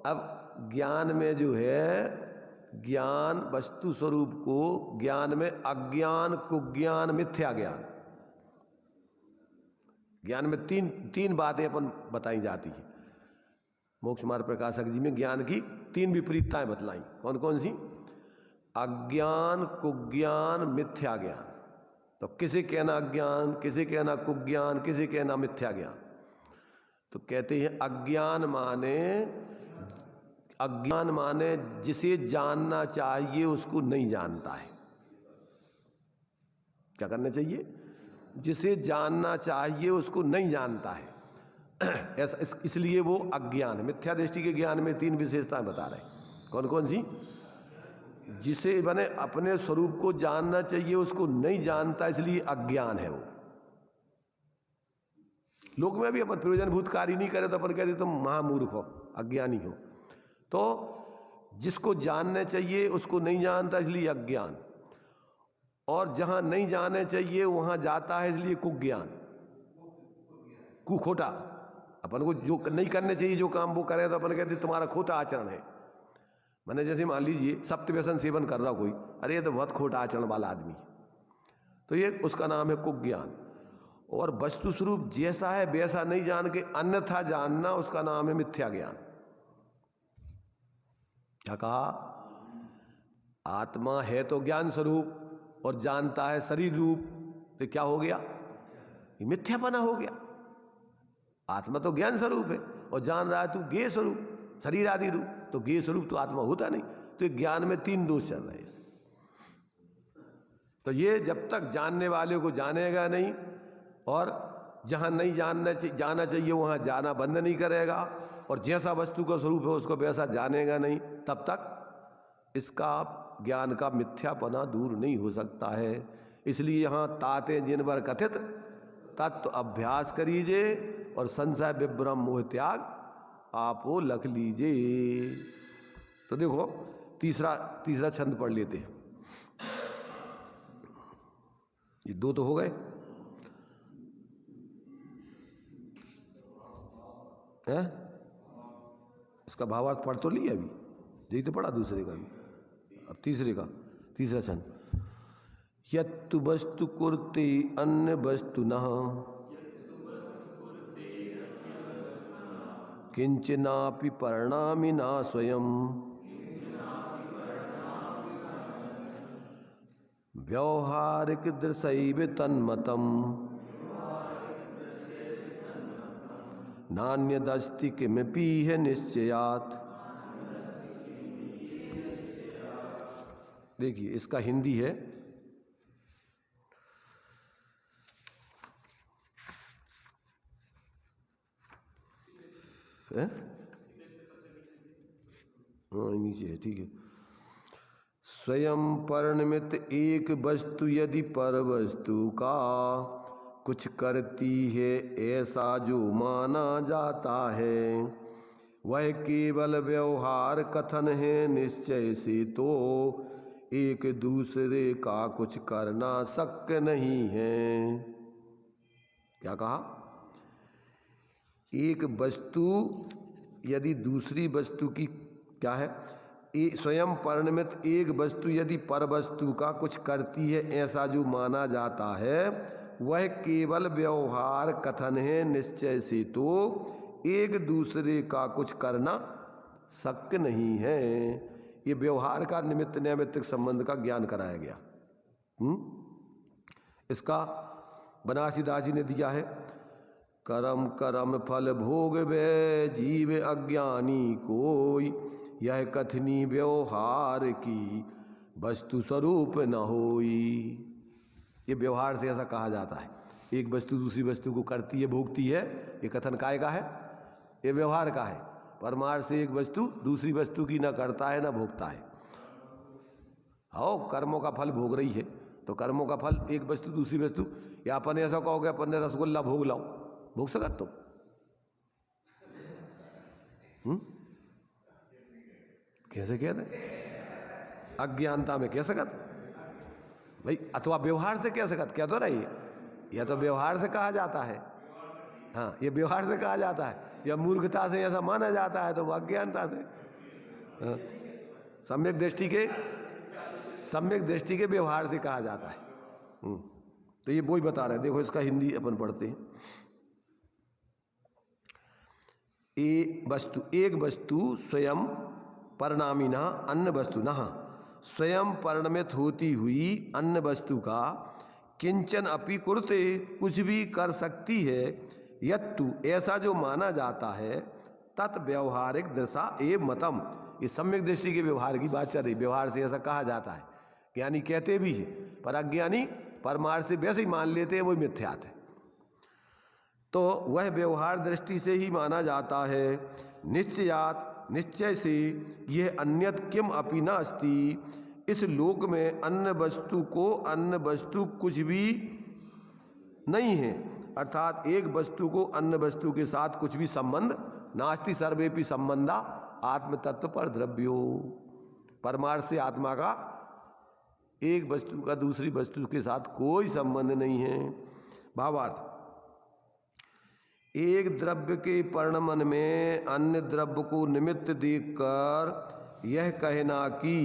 अब ज्ञान में जो है, ज्ञान वस्तु स्वरूप को, ज्ञान में अज्ञान, कुज्ञान, मिथ्या ज्ञान, ज्ञान में तीन बातें अपन बताई जाती है। मोक्ष मार्ग प्रकाशक जी में ज्ञान की 3 विपरीतताएं बतलाई। कौन कौन सी? अज्ञान, कुज्ञान, मिथ्या ज्ञान। तो किसे कहना अज्ञान, किसे कहना कुज्ञान, किसे कहना मिथ्या ज्ञान? तो कहते हैं अज्ञान माने जिसे जानना चाहिए उसको नहीं जानता है। क्या करना चाहिए? जिसे जानना चाहिए उसको नहीं जानता है। ऐसा इसलिए वो अज्ञान। मिथ्या दृष्टि के ज्ञान में 3 विशेषताएं बता रहे। कौन कौन सी? जिसे बने अपने स्वरूप को जानना चाहिए उसको नहीं जानता, इसलिए अज्ञान है वो। लोक में भी अपन प्रयोजनभूत कार्य नहीं करे तो अपन कहते तुम महामूर्ख हो, अज्ञानी हो। तो जिसको जानने चाहिए उसको नहीं जानता, इसलिए अज्ञान। और जहां नहीं जाने चाहिए वहां जाता है, इसलिए कुज्ञान, खोटा। अपन को जो नहीं करने चाहिए जो काम वो करे तो अपन कहते तुम्हारा खोटा आचरण है। मैंने जैसे मान लीजिए सप्त व्यसन सेवन कर रहा कोई, अरे ये तो बहुत खोटा आचरण वाला आदमी, तो ये उसका नाम है कुज्ञान। और वस्तु स्वरूप जैसा है वैसा नहीं जान के अन्यथा जानना, उसका नाम है मिथ्या ज्ञान। क्या कहा? आत्मा है तो ज्ञान स्वरूप और जानता है शरीर रूप, तो क्या हो गया? ये मिथ्यापना हो गया। आत्मा तो ज्ञान स्वरूप है और जान रहा है तू ज्ञेय स्वरूप, शरीर आदि रूप। तो ज्ञेय स्वरूप तो आत्मा होता नहीं। तो ज्ञान में 3 दोष चल रहे हैं। तो ये जब तक जानने वाले को जानेगा नहीं और जहां नहीं जाना चाहिए वहां जाना बंद नहीं करेगा, और जैसा वस्तु का स्वरूप है उसको वैसा जानेगा नहीं, तब तक इसका ज्ञान का मिथ्यापना दूर नहीं हो सकता है। इसलिए यहाँ ताते जिनवर कथित तत्व अभ्यास करीजे और संशय विभ्रम मोह त्याग आपो लख लीजिए। तो देखो तीसरा छंद पढ़ लेते हैं। ये 2 तो हो गए हैं? इसका भावार्थ पढ़ तो लिया अभी, यही तो पढ़ा दूसरे का भी। अब तीसरा छंद। यत्तु वस्तु कुर्ते अन्य वस्तु नः किंचनापि परिणामिना स्वयं व्यवहारिक दृशैव तन्मतम नान्यदस्ति किमपि है निश्चयात्। देखिए इसका हिंदी है, नीचे है, ठीक है। स्वयं परिणमित एक वस्तु यदि पर वस्तु का कुछ करती है ऐसा जो माना जाता है, वह केवल व्यवहार कथन है, निश्चय से तो एक दूसरे का कुछ करना शक्य नहीं है। क्या कहा? एक वस्तु यदि दूसरी वस्तु की क्या है, स्वयं परिणमित एक वस्तु यदि पर वस्तु का कुछ करती है ऐसा जो माना जाता है, वह केवल व्यवहार कथन है, निश्चय से तो एक दूसरे का कुछ करना शक्य नहीं है। ये व्यवहार का निमित्त नैमित्तिक संबंध का ज्ञान कराया गया। इसका बनारसी दास जी ने दिया है, करम करम फल भोग वे जीव अज्ञानी कोई, यह कथनी व्यवहार की वस्तु स्वरूप न होई। ये व्यवहार से ऐसा कहा जाता है, एक वस्तु दूसरी वस्तु को करती है, भोगती है, ये कथन काय का है? ये व्यवहार का है। परमार्थ से एक वस्तु दूसरी वस्तु की न करता है न भोगता है। आओ कर्मों का फल भोग रही है, तो कर्मों का फल एक वस्तु दूसरी वस्तु, या अपन ऐसा कहोगे अपन ने रसगुल्ला भोग लाओ, भोग सकत तुम? कैसे कह रहे? अज्ञानता में कह सकत भाई, अथवा व्यवहार से कह सकत, क्या तो रही, यह तो व्यवहार से कहा जाता है। हाँ, ये व्यवहार से कहा जाता है, या मूर्खता से ऐसा माना जाता है तो वो अज्ञानता से। हाँ, सम्यक दृष्टि के व्यवहार से कहा जाता है। तो ये वही बता रहे हैं। देखो इसका हिंदी अपन पढ़ते हैं। एक वस्तु स्वयं परिणामिना अन्य वस्तु न, स्वयं परिणमित होती हुई अन्य वस्तु का किंचन अपि कुरुते, कुछ भी कर सकती है, यत्तु ऐसा जो माना जाता है, तत् व्यवहारिक दृशा एव मतम। ये सम्यक दृष्टि के व्यवहार की बात चल रही, व्यवहार से ऐसा कहा जाता है। ज्ञानी कहते भी है, पर अज्ञानी परमार्थ से वैसे ही मान लेते हैं, वही मिथ्यात है। तो वह व्यवहार दृष्टि से ही माना जाता है। निश्चयात, निश्चय से, यह अन्यत किम अपि न अस्ति, इस लोक में अन्य वस्तु को अन्य वस्तु कुछ भी नहीं है। अर्थात एक वस्तु को अन्य वस्तु के साथ कुछ भी संबंध नास्ति सर्वेपि संबंधा आत्म तत्व पर द्रव्यो। परमार्थ से आत्मा का एक वस्तु का दूसरी वस्तु के साथ कोई संबंध नहीं है। भावार्थ, एक द्रव्य के परिणमन में अन्य द्रव्य को निमित्त देखकर यह कहना कि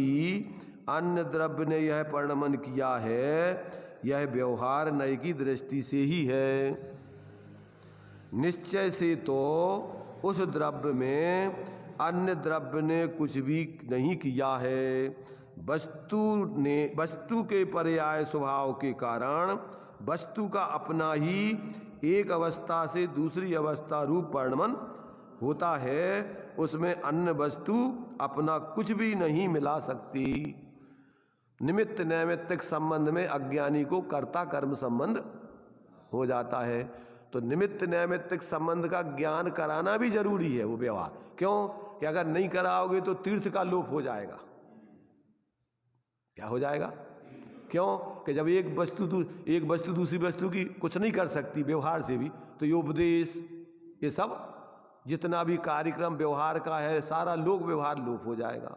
अन्य द्रव्य ने यह परिणमन किया है, यह व्यवहार नय की दृष्टि से ही है। निश्चय से तो उस द्रव्य में अन्य द्रव्य ने कुछ भी नहीं किया है। वस्तु के पर्याय स्वभाव के कारण वस्तु का अपना ही एक अवस्था से दूसरी अवस्था रूप परिणमन होता है, उसमें अन्य वस्तु अपना कुछ भी नहीं मिला सकती। निमित्त नैमित्तिक संबंध में अज्ञानी को कर्ता कर्म संबंध हो जाता है। तो निमित्त नैमित्तिक संबंध का ज्ञान कराना भी जरूरी है। वो व्यवहार क्यों कि अगर नहीं कराओगे तो तीर्थ का लोप हो जाएगा। क्या हो जाएगा? क्यों कि जब एक वस्तु दूसरी वस्तु की कुछ नहीं कर सकती व्यवहार से भी, तो ये उपदेश, ये सब जितना भी कार्यक्रम व्यवहार का है, सारा लोक व्यवहार लोप हो जाएगा।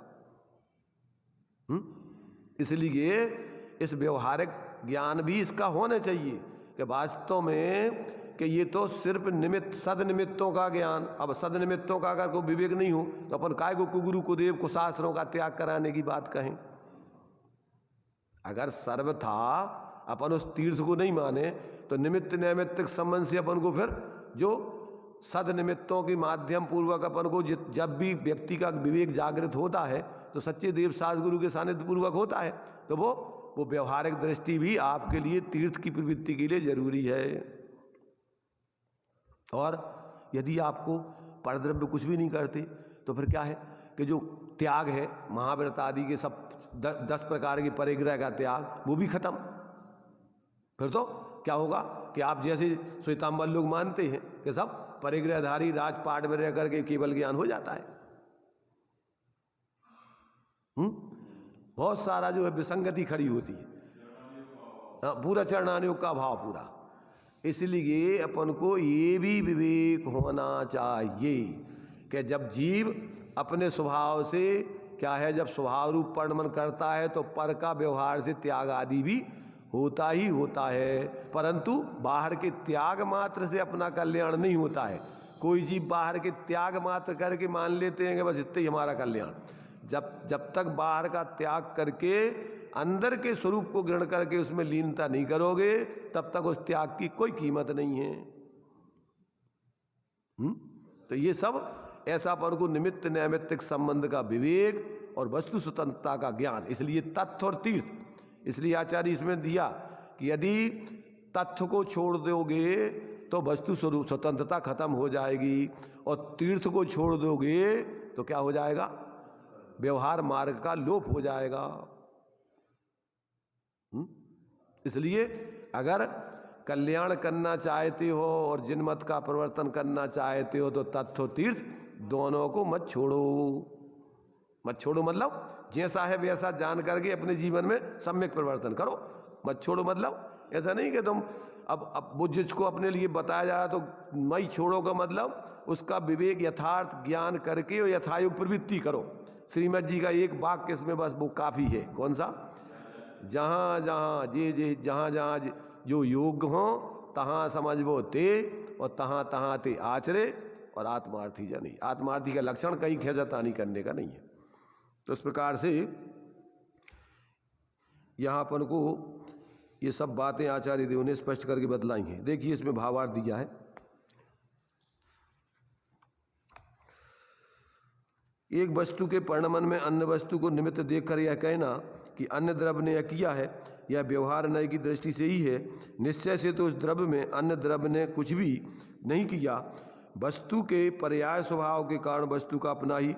इसलिए इस व्यवहारिक ज्ञान भी इसका होना चाहिए कि वास्तव में कि ये तो सिर्फ निमित्त सदनिमित्तों का ज्ञान। अब सदनिमित्तों का अगर कोई विवेक नहीं हो तो अपन काय को कुगुरु कुदेव को शास्त्रों का त्याग कराने की बात कहें। अगर सर्वथा अपन उस तीर्थ को नहीं माने तो निमित्त नैमित्तिक संबंध से अपन को फिर जो सदनिमित्तों के माध्यम पूर्वक अपन को जब भी व्यक्ति का विवेक जागृत होता है तो सच्चे देव साधगुरु के सानिध्य पूर्वक होता है, तो वो वो व्यवहारिक दृष्टि भी आपके लिए तीर्थ की प्रवृत्ति के लिए जरूरी है। और यदि आपको परद्रव्य कुछ भी नहीं करते तो फिर क्या है कि जो त्याग है, महाव्रत आदि के सब 10 प्रकार के परिग्रह का त्याग, वो भी खत्म। फिर तो क्या होगा कि आप जैसे श्वेतांबर लोग मानते हैं कि सब परिग्रहधारी राजपाट में रह करके केवल ज्ञान हो जाता है। बहुत सारा जो है विसंगति खड़ी होती है, पूरा चरणानुयोग का भाव पूरा। इसलिए अपन को ये भी विवेक होना चाहिए कि जब जीव अपने स्वभाव से क्या है, जब स्वभाव रूप परमन करता है तो पर का व्यवहार से त्याग आदि भी होता ही होता है, परंतु बाहर के त्याग मात्र से अपना कल्याण नहीं होता है। कोई जीव बाहर के त्याग मात्र करके मान लेते हैं कि बस इतना ही हमारा कल्याण। जब तक बाहर का त्याग करके अंदर के स्वरूप को ग्रहण करके उसमें लीनता नहीं करोगे, तब तक उस त्याग की कोई कीमत नहीं है। तो ये सब ऐसा अपन को निमित्त नैमित्तिक संबंध का विवेक और वस्तु स्वतंत्रता का ज्ञान, इसलिए तथ्य और तीर्थ। इसलिए आचार्य इसमें दिया कि यदि तथ्य को छोड़ दोगे तो वस्तु स्वरूप स्वतंत्रता खत्म हो जाएगी, और तीर्थ को छोड़ दोगे तो क्या हो जाएगा, व्यवहार मार्ग का लोप हो जाएगा। इसलिए अगर कल्याण करना चाहते हो और जिनमत का परिवर्तन करना चाहते हो तो तथ्य तीर्थ दोनों को मत छोड़ो। मत छोड़ो मतलब जैसा है वैसा जान करके अपने जीवन में सम्यक परिवर्तन करो। मत छोड़ो मतलब ऐसा नहीं कि तुम अब वो जिसको अपने लिए बताया जा रहा तो मैं छोड़ो का मतलब उसका विवेक यथार्थ ज्ञान करके और यथायोग प्रवृत्ति करो। श्रीमद जी का एक वाक्य इसमें बस वो काफी है। कौन सा? जहाँ जहाँ जे जहाँ जहाँ जो योग्य हो तहाँ समझबो ते, और तहाँ तहाँ ते आचरे, और आत्मार्थी जा नहीं। आत्मार्थी का लक्षण कहीं खेजतानी करने का नहीं है। तो इस प्रकार से यहाँ अपन को ये सब बातें आचार्य देव ने स्पष्ट करके बतलाई हैं। देखिए इसमें भावार्थ दिया है। एक वस्तु के परिणमन में अन्य वस्तु को निमित्त देखकर यह कहना कि अन्य द्रव्य ने यह किया है, यह व्यवहार नय की दृष्टि से ही है। निश्चय से तो उस द्रव्य में अन्य द्रव्य ने कुछ भी नहीं किया। वस्तु के पर्याय स्वभाव के कारण वस्तु का अपना ही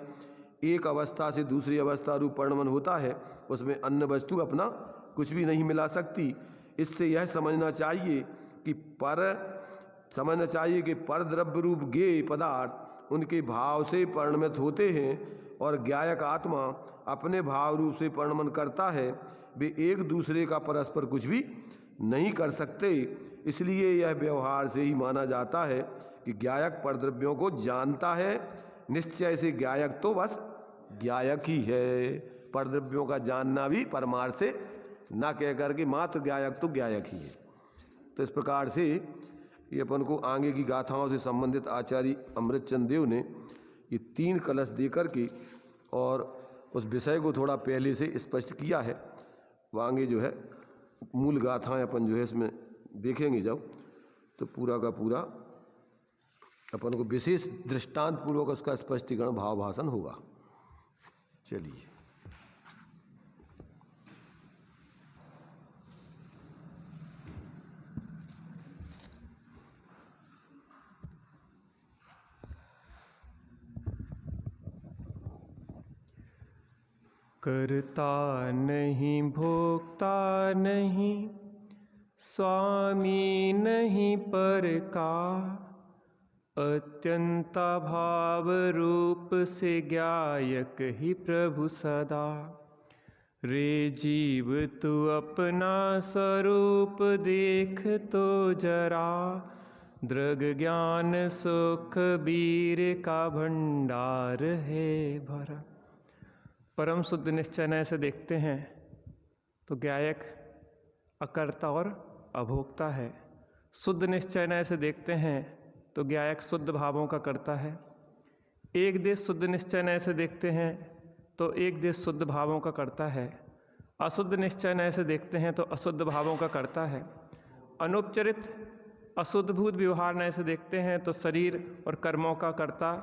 एक अवस्था से दूसरी अवस्था रूप परिणमन होता है, उसमें अन्य वस्तु अपना कुछ भी नहीं मिला सकती। इससे यह समझना चाहिए कि पर द्रव्य रूप ज्ञेय पदार्थ उनके भाव से परिणमित होते हैं और ज्ञायक आत्मा अपने भाव रूप से परिणमन करता है। वे एक दूसरे का परस्पर कुछ भी नहीं कर सकते। इसलिए यह व्यवहार से ही माना जाता है कि ज्ञायक परद्रव्यों को जानता है। निश्चय से ज्ञायक तो बस ज्ञायक ही है। परद्रव्यों का जानना भी परमार्थ से ना कह करके मात्र ज्ञायक तो ज्ञायक ही है। तो इस प्रकार से ये अपन को आगे की गाथाओं से संबंधित आचार्य अमृतचंद देव ने ये 3 कलश दे करके और उस विषय को थोड़ा पहले से स्पष्ट किया है। वो आगे जो है मूल गाथाएं अपन जो है इसमें देखेंगे जब, तो पूरा का पूरा अपन को विशेष दृष्टांत पूर्वक उसका स्पष्टीकरण भाव भाषण होगा। चलिए करता नहीं भोक्ता नहीं, स्वामी नहीं पर का, अत्यंता भाव रूप से ज्ञायक ही प्रभु सदा। रे जीव तू अपना स्वरूप देख तो जरा, दृग ज्ञान सुख बीर का भंडार है भरा। परम शुद्ध निश्चय से देखते हैं तो ज्ञायक अकर्ता और अभोक्ता है। शुद्ध निश्चय से देखते हैं तो ज्ञायक शुद्ध भावों का करता है। एक देश शुद्ध निश्चय से देखते हैं तो एक देश शुद्ध भावों का करता है। अशुद्ध निश्चय से देखते हैं तो अशुद्ध भावों का करता है। अनुपचरित अशुद्ध भूत व्यवहार नय से देखते हैं तो शरीर और कर्मों का करता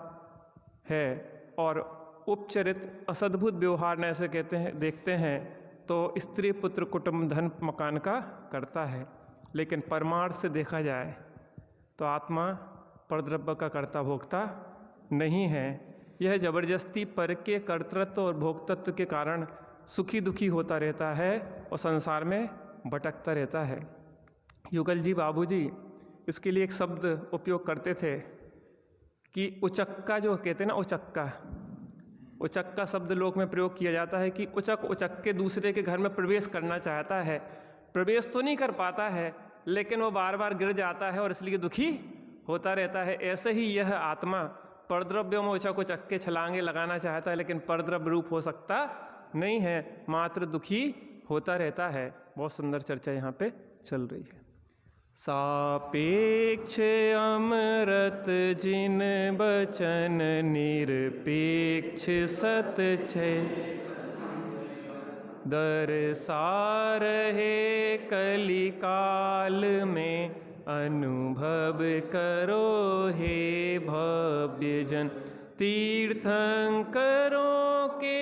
है, और उपचरित असद्भुत व्यवहार नय से देखते हैं तो स्त्री पुत्र कुटुंब धन मकान का करता है, लेकिन परमार्थ से देखा जाए तो आत्मा परद्रव्य का कर्ता भोक्ता नहीं है। यह जबरदस्ती पर के कर्तृत्व और भोक्तत्व के कारण सुखी दुखी होता रहता है और संसार में भटकता रहता है। युगल जी बाबूजी इसके लिए एक शब्द उपयोग करते थे कि उचक्का, जो कहते हैं ना उचक्का, उचक्का शब्द लोक में प्रयोग किया जाता है कि उचक के दूसरे के घर में प्रवेश करना चाहता है, प्रवेश तो नहीं कर पाता है, लेकिन वो बार बार गिर जाता है और इसलिए दुखी होता रहता है। ऐसे ही यह आत्मा परद्रव्यों में उचक के छलांगे लगाना चाहता है, लेकिन परद्रव्य रूप हो सकता नहीं है, मात्र दुखी होता रहता है। बहुत सुंदर चर्चा यहाँ पे चल रही है। सापेक्ष अमृत जिन बचन निरपेक्ष सत छे, दरसा रहे कलिकाल में अनुभव करो हे भव्य जन। तीर्थंकरों के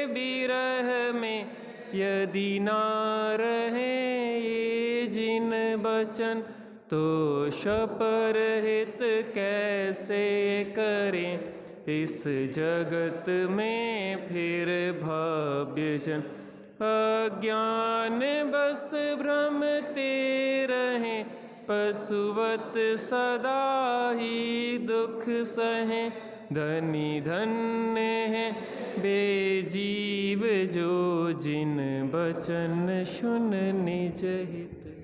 विरह में यदि ना रहे ये जिन बचन, तो शपरहित कैसे करें इस जगत में फिर भव्य जन। अज्ञान बस भ्रमते रहें, पशुवत सदा ही दुख सहें। धनी धन्य है बेजीव जो जिन बचन सुन निज हित।